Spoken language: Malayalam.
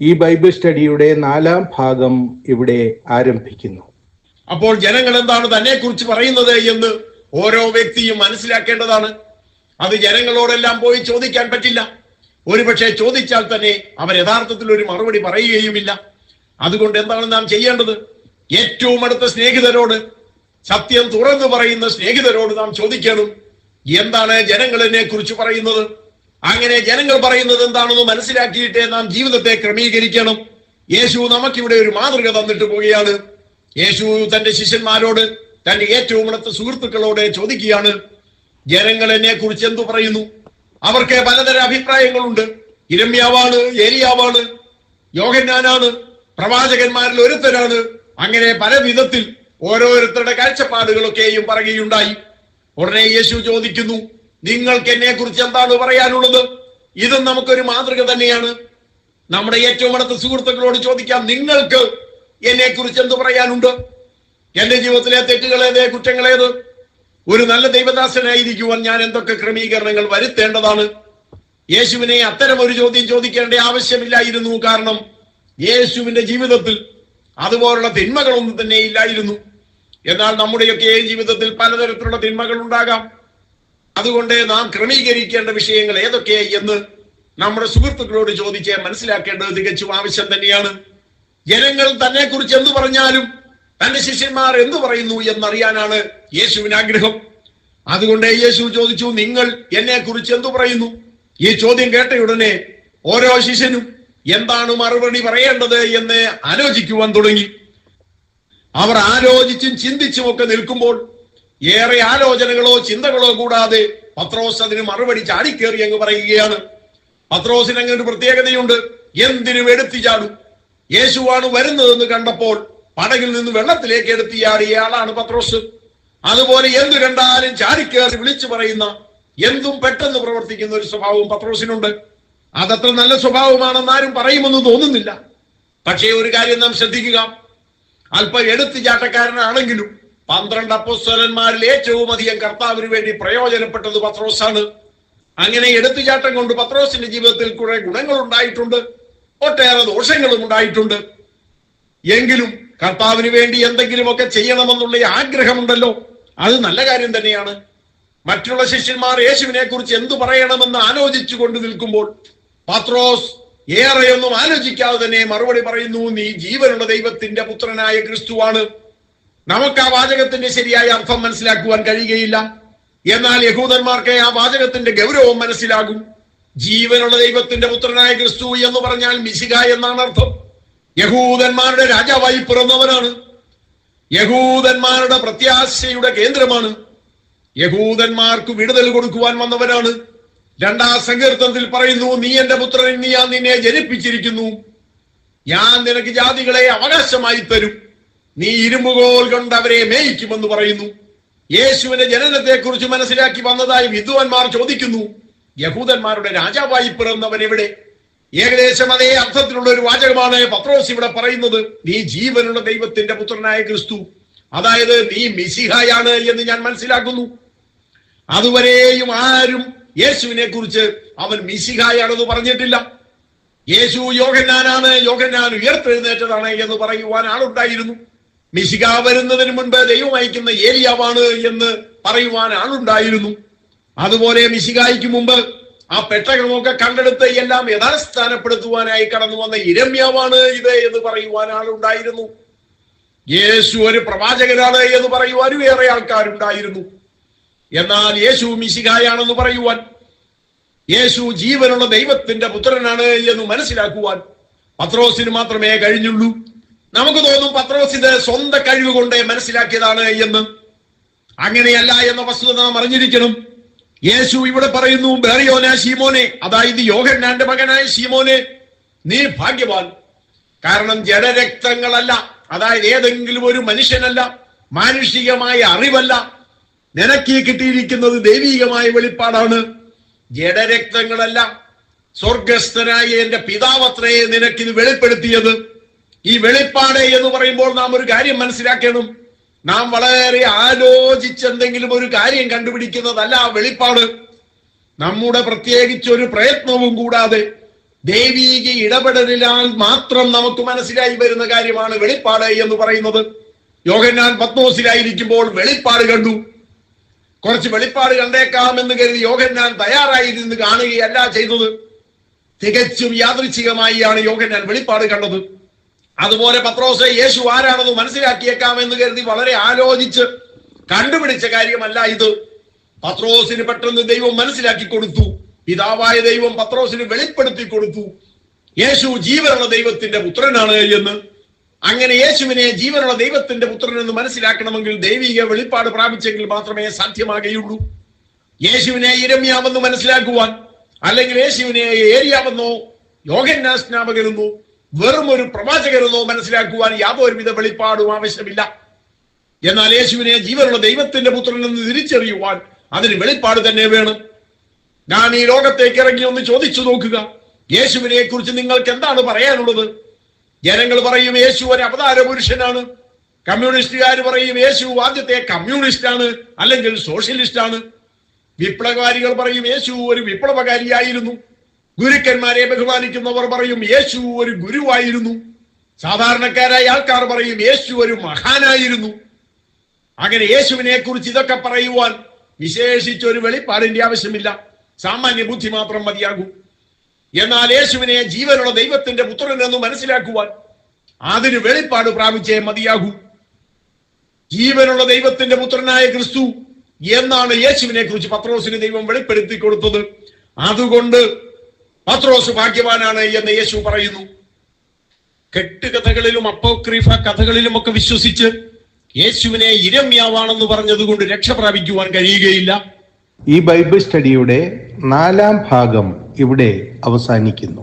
ഈ ബൈബിൾ സ്റ്റഡിയുടെ 4-ാം ഭാഗം ഇവിടെ ആരംഭിക്കുന്നു. അപ്പോൾ ജനങ്ങൾ എന്താണ് തന്നെ കുറിച്ച് പറയുന്നത് എന്ന് ഓരോ വ്യക്തിയും മനസ്സിലാക്കേണ്ടതാണ്. അത് ജനങ്ങളോടെല്ലാം പോയി ചോദിക്കാൻ പറ്റില്ല. ഒരുപക്ഷെ ചോദിച്ചാൽ തന്നെ അവർ യഥാർത്ഥത്തിൽ ഒരു മറുപടി പറയുകയുമില്ല. അതുകൊണ്ട് എന്താണ് നാം ചെയ്യേണ്ടത്? ഏറ്റവും അടുത്ത സ്നേഹിതരോട്, സത്യം തുറന്നു പറയുന്ന സ്നേഹിതരോട് നാം ചോദിക്കണം, എന്താണ് ജനങ്ങൾ എന്നെ കുറിച്ച് പറയുന്നത്? അങ്ങനെ ജനങ്ങൾ പറയുന്നത് എന്താണെന്ന് മനസ്സിലാക്കിയിട്ട് നാം ജീവിതത്തെ ക്രമീകരിക്കണം. യേശു നമുക്കിവിടെ ഒരു മാതൃക തന്നിട്ട് പോവുകയാണ്. യേശു തന്റെ ശിഷ്യന്മാരോട്, തന്റെ ഏറ്റവും അടുത്ത സുഹൃത്തുക്കളോട് ചോദിക്കുകയാണ്, ജനങ്ങൾ എന്നെ കുറിച്ച് എന്തു പറയുന്നു? അവർക്ക് പലതരം അഭിപ്രായങ്ങളുണ്ട്. യിരെമ്യാവാണ്, ഏലിയാവാണ്, യോഹന്നാനാണ്, പ്രവാചകന്മാരിൽ ഒരുത്തരാണ്. അങ്ങനെ പല വിധത്തിൽ ഓരോരുത്തരുടെ കാഴ്ചപ്പാടുകളൊക്കെയും പറയുകയുണ്ടായി. ഉടനെ യേശു ചോദിക്കുന്നു, നിങ്ങൾക്ക് എന്നെ കുറിച്ച് എന്താണ് പറയാനുള്ളത്? ഇതും നമുക്കൊരു മാതൃക തന്നെയാണ്. നമ്മുടെ ഏറ്റവും അടുത്ത സുഹൃത്തുക്കളോട് ചോദിക്കാം, നിങ്ങൾക്ക് എന്നെ കുറിച്ച് എന്ത് പറയാനുണ്ട്? എന്റെ ജീവിതത്തിലെ തെറ്റുകളേത്, കുറ്റങ്ങളേത്? ഒരു നല്ല ദൈവദാസനായിരിക്കുവാൻ ഞാൻ എന്തൊക്കെ ക്രമീകരണങ്ങൾ വരുത്തേണ്ടതാണ്? യേശുവിനെ അത്തരം ഒരു ചോദ്യം ചോദിക്കേണ്ട ആവശ്യമില്ലായിരുന്നു. കാരണം യേശുവിന്റെ ജീവിതത്തിൽ അതുപോലുള്ള തിന്മകളൊന്നും തന്നെ ഇല്ലായിരുന്നു. എന്നാൽ നമ്മുടെയൊക്കെ ജീവിതത്തിൽ പലതരത്തിലുള്ള തിന്മകൾ ഉണ്ടാകാം. അതുകൊണ്ട് നാം ക്രമീകരിക്കേണ്ട വിഷയങ്ങൾ ഏതൊക്കെ എന്ന് നമ്മുടെ സുഹൃത്തുക്കളോട് ചോദിച്ച് മനസ്സിലാക്കേണ്ടത് തികച്ചും ആവശ്യം തന്നെയാണ്. ജനങ്ങൾ തന്നെ കുറിച്ച് എന്തു പറഞ്ഞാലും തന്റെ ശിഷ്യന്മാർ എന്തു പറയുന്നു എന്നറിയാനാണ് യേശുവിന് ആഗ്രഹം. അതുകൊണ്ട് യേശു ചോദിച്ചു, നിങ്ങൾ എന്നെ കുറിച്ച് എന്തു പറയുന്നു? ഈ ചോദ്യം കേട്ടയുടനെ ഓരോ ശിഷ്യനും എന്താണ് മറുപടി പറയേണ്ടത് എന്ന് ആലോചിക്കുവാൻ തുടങ്ങി. അവർ ആലോചിച്ചും ചിന്തിച്ചും ഒക്കെ നിൽക്കുമ്പോൾ ഏറെ ആലോചനകളോ ചിന്തകളോ കൂടാതെ പത്രോസ് അതിന് മറുപടി ചാടിക്കേറി അങ്ങ് പറയുകയാണ്. പത്രോസിന് അങ്ങനെ ഒരു പ്രത്യേകതയുണ്ട്. എന്തിനും എടുത്തു ചാടും. യേശുവാണ് വരുന്നതെന്ന് കണ്ടപ്പോൾ പടകിൽ നിന്ന് വെള്ളത്തിലേക്ക് എടുത്തിയാടിയ ആളാണ് പത്രോസ്. അതുപോലെ എന്തു കണ്ടാലും ചാടിക്കേറി വിളിച്ചു പറയുന്ന, എന്തും പെട്ടെന്ന് പ്രവർത്തിക്കുന്ന ഒരു സ്വഭാവവും പത്രോസിനുണ്ട്. അതത്ര നല്ല സ്വഭാവമാണെന്ന് ആരും പറയുമെന്ന് തോന്നുന്നില്ല. പക്ഷേ ഒരു കാര്യം നാം ശ്രദ്ധിക്കുക, അല്പം എടുത്തുചാട്ടക്കാരനാണെങ്കിലും 12 അപ്പോസ്തലന്മാരിൽ ഏറ്റവും അധികം കർത്താവിന് വേണ്ടി പ്രയോജനപ്പെട്ടത് പത്രോസാണ്. അങ്ങനെ എടുത്തുചാട്ടം കൊണ്ട് പത്രോസിന്റെ ജീവിതത്തിൽ കുറെ ഗുണങ്ങൾ ഉണ്ടായിട്ടുണ്ട്, ഒട്ടേറെ ദോഷങ്ങളും ഉണ്ടായിട്ടുണ്ട്. എങ്കിലും കർത്താവിന് വേണ്ടി എന്തെങ്കിലുമൊക്കെ ചെയ്യണമെന്നുള്ള ആഗ്രഹമുണ്ടല്ലോ, അത് നല്ല കാര്യം തന്നെയാണ്. മറ്റുള്ള ശിഷ്യന്മാർ യേശുവിനെ കുറിച്ച് എന്തു പറയണമെന്ന് ആലോചിച്ചു കൊണ്ട് നിൽക്കുമ്പോൾ പത്രോസ് ഏറെയൊന്നും ആലോചിക്കാതെ തന്നെ മറുപടി പറയുന്നു, നീ ജീവനുള്ള ദൈവത്തിന്റെ പുത്രനായ ക്രിസ്തുവാണ്. നമുക്ക് ആ വാചകത്തിന്റെ ശരിയായ അർത്ഥം മനസ്സിലാക്കുവാൻ കഴിയുകയില്ല. എന്നാൽ യഹൂദന്മാർക്ക് ആ വാചകത്തിന്റെ ഗൗരവം മനസ്സിലാകും. ജീവനുള്ള ദൈവത്തിന്റെ പുത്രനായ ക്രിസ്തു എന്ന് പറഞ്ഞാൽ മിശിഹ എന്നാണ് അർത്ഥം. യഹൂദന്മാരുടെ രാജാവായി പിറന്നവനാണ്. യഹൂദന്മാരുടെ പ്രത്യാശയുടെ കേന്ദ്രമാണ്. യഹൂദന്മാർക്ക് വിടുതൽ കൊടുക്കുവാൻ വന്നവനാണ്. 2-ാം സങ്കീർത്തനത്തിൽ പറയുന്നു, നീ എന്റെ പുത്രൻ, ഞാൻ നിന്നെ ജനിപ്പിച്ചിരിക്കുന്നു, ഞാൻ നിനക്ക് ജാതികളെ അവകാശമായി തരും, നീ ഇരുമ്പുകോൽ കൊണ്ട് അവരെ മേയിക്കുമെന്ന് പറയുന്നു. യേശുവിന്റെ ജനനത്തെ കുറിച്ച് മനസ്സിലാക്കി വന്നതായി വിദ്വാൻമാർ ചോദിക്കുന്നു, യഹൂദന്മാരുടെ രാജാവായി പിറന്നവൻ എവിടെ? ഏകദേശം അതേ അർത്ഥത്തിലുള്ള ഒരു വാചകമാണ് പത്രോസ് ഇവിടെ പറയുന്നത്. നീ ജീവനുള്ള ദൈവത്തിന്റെ പുത്രനായ ക്രിസ്തു, അതായത് നീ മിശിഹായാണ് എന്ന് ഞാൻ മനസ്സിലാക്കുന്നു. അതുവരെയും ആരും യേശുവിനെ കുറിച്ച് അവൻ മിശിഹായാണെന്ന് പറഞ്ഞിട്ടില്ല. യേശു യോഹന്നാനാണ്, യോഹന്നാൻ ഉയർത്തെഴുന്നേറ്റതാണ് എന്ന് പറയുവാൻ ആളുണ്ടായിരുന്നു. മിശിഹ വരുന്നതിന് മുൻപ് ദൈവം അയക്കുന്ന ഏലിയാവാണ് എന്ന് പറയുവാൻ ആളുണ്ടായിരുന്നു. അതുപോലെ മിശിഹായ്ക്ക് മുമ്പ് ആ പെട്ടകമൊക്കെ കണ്ടെടുത്ത് എല്ലാം യഥാസ്ഥാനപ്പെടുത്തുവാനായി കടന്നു വന്ന യിരെമ്യാവാണ് ഇത് എന്ന് പറയുവാൻ ആളുണ്ടായിരുന്നു. യേശു ഒരു പ്രവാചകനാണ് എന്ന് പറയുവാനും ഏറെ ആൾക്കാരുണ്ടായിരുന്നു. എന്നാൽ യേശു മിശിഹായാണെന്ന് പറയുവാൻ, യേശു ജീവനുള്ള ദൈവത്തിന്റെ പുത്രനാണ് എന്ന് മനസ്സിലാക്കുവാൻ പത്രോസിന് മാത്രമേ കഴിഞ്ഞുള്ളൂ. നമുക്ക് തോന്നും പത്രോസ് ഇത് സ്വന്തം കഴിവ് കൊണ്ട് മനസ്സിലാക്കിയതാണ് എന്ന്. അങ്ങനെയല്ല എന്ന വസ്തുത നാം അറിഞ്ഞിരിക്കണം. യേശു ഇവിടെ പറയുന്നു, ബേറിയോന ശീമോനെ, അതായത് യോഹന്നാന്റെ മകനായ ശീമോനെ, നീ ഭാഗ്യവാൻ. കാരണം ജഡരക്തങ്ങളല്ല, അതായത് ഏതെങ്കിലും ഒരു മനുഷ്യനല്ല, മാനുഷികമായ അറിവല്ല, നിനക്ക് കിട്ടിയിരിക്കുന്നത് ദൈവികമായ വെളിപ്പാടാണ്. ജഡരക്തങ്ങളല്ല, സ്വർഗസ്ഥനായ എന്റെ പിതാവത്രേ നിനക്കിത് വെളിപ്പെടുത്തിയത്. ഈ വെളിപ്പാട് എന്ന് പറയുമ്പോൾ നാം ഒരു കാര്യം മനസ്സിലാക്കണം. നാം വളരെ ആലോചിച്ചെന്തെങ്കിലും ഒരു കാര്യം കണ്ടുപിടിക്കുന്നതല്ല ആ വെളിപ്പാട്. നമ്മുടെ പ്രത്യേകിച്ച് ഒരു പ്രയത്നവും കൂടാതെ ദൈവീക ഇടപെടലിനാൽ മാത്രം നമുക്ക് മനസ്സിലായി വരുന്ന കാര്യമാണ് വെളിപ്പാട് എന്ന് പറയുന്നത്. യോഹന്നാൻ പത്മോസിലായിരിക്കുമ്പോൾ വെളിപ്പാട് കണ്ടു. കുറച്ച് വെളിപ്പാട് കണ്ടേക്കാമെന്ന് കരുതി യോഹന്നാൻ തയ്യാറായിരുന്ന് കാണുകയല്ല ചെയ്തത്. തികച്ചും യാദൃച്ഛികമായിയാണ് യോഹന്നാൻ വെളിപ്പാട് കണ്ടത്. അതുപോലെ പത്രോസ് യേശു ആരാണെന്ന് മനസ്സിലാക്കിയേക്കാമെന്ന് കരുതി വളരെ ആലോചിച്ച് കണ്ടുപിടിച്ച കാര്യമല്ല ഇത്. പത്രോസിന് പെട്ടെന്ന് ദൈവം മനസ്സിലാക്കി കൊടുത്തു. പിതാവായ ദൈവം പത്രോസിന് വെളിപ്പെടുത്തി കൊടുത്തു യേശു ജീവനുള്ള ദൈവത്തിന്റെ പുത്രനാണ് എന്ന്. അങ്ങനെ യേശുവിനെ ജീവനുള്ള ദൈവത്തിന്റെ പുത്രൻ എന്ന് മനസ്സിലാക്കണമെങ്കിൽ ദൈവിക വെളിപ്പാട് പ്രാപിച്ചെങ്കിൽ മാത്രമേ സാധ്യമാകുകയുള്ളൂ. യേശുവിനെ യിരെമ്യാവെന്ന് മനസ്സിലാക്കുവാൻ, അല്ലെങ്കിൽ യേശുവിനെ ഏലിയാവെന്നോ യോഹന്നാൻ സ്നാപകനെന്നോ വെറും ഒരു പ്രവാചകനെന്നോ മനസ്സിലാക്കുവാൻ യാതൊരുവിധ വെളിപ്പാടും ആവശ്യമില്ല. എന്നാൽ യേശുവിനെ ജീവനുള്ള ദൈവത്തിന്റെ പുത്രൻ എന്ന് തിരിച്ചറിയുവാൻ അതിന് വെളിപ്പാട് തന്നെ വേണം. ഞാൻ ഈ ലോകത്തേക്ക് ഇറങ്ങി ഒന്ന് ചോദിച്ചു നോക്കുക, യേശുവിനെ കുറിച്ച് നിങ്ങൾക്ക് എന്താണ് പറയാനുള്ളത്? ജനങ്ങൾ പറയും യേശു ഒരു അവതാര പുരുഷനാണ്. കമ്മ്യൂണിസ്റ്റുകാർ പറയും യേശു ആദ്യത്തെ കമ്മ്യൂണിസ്റ്റ് ആണ്, അല്ലെങ്കിൽ സോഷ്യലിസ്റ്റ് ആണ്. വിപ്ലവകാരികൾ പറയും യേശു ഒരു വിപ്ലവകാരിയായിരുന്നു. ഗുരുക്കന്മാരെ ബഹുമാനിക്കുന്നവർ പറയും യേശു ഒരു ഗുരുവായിരുന്നു. സാധാരണക്കാരായ ആൾക്കാർ പറയും യേശു ഒരു മഹാനായിരുന്നു. അങ്ങനെ യേശുവിനെ കുറിച്ച് ഇതൊക്കെ പറയുവാൻ വിശേഷിച്ചൊരു വെളിപ്പാടിന്റെ ആവശ്യമില്ല, സാമാന്യ ബുദ്ധി മാത്രം മതിയാകും. എന്നാൽ യേശുവിനെ ജീവനുള്ള ദൈവത്തിന്റെ പുത്രൻ എന്ന് മനസ്സിലാക്കുവാൻ അതിന് വെളിപ്പാട് പ്രാപിച്ചേ മതിയാകൂ. ജീവനുള്ള ദൈവത്തിന്റെ പുത്രനായ ക്രിസ്തു എന്നാണ് യേശുവിനെ കുറിച്ച് പത്രോസിന് ദൈവം വെളിപ്പെടുത്തി കൊടുത്തത്. അതുകൊണ്ട് പത്രോസ് ഭാഗ്യവാനാണ് എന്ന് യേശു പറയുന്നു. കെട്ടുകഥകളിലും അപ്പോക്രീഫ കഥകളിലും ഒക്കെ വിശ്വസിച്ച് യേശുവിനെ യിരെമ്യാവാണെന്ന് പറഞ്ഞതുകൊണ്ട് രക്ഷ പ്രാപിക്കുവാൻ കഴിയുകയില്ല. ഈ ബൈബിൾ സ്റ്റഡിയുടെ 4-ാം ഭാഗം ഇവിടെ അവസാനിക്കുന്നു.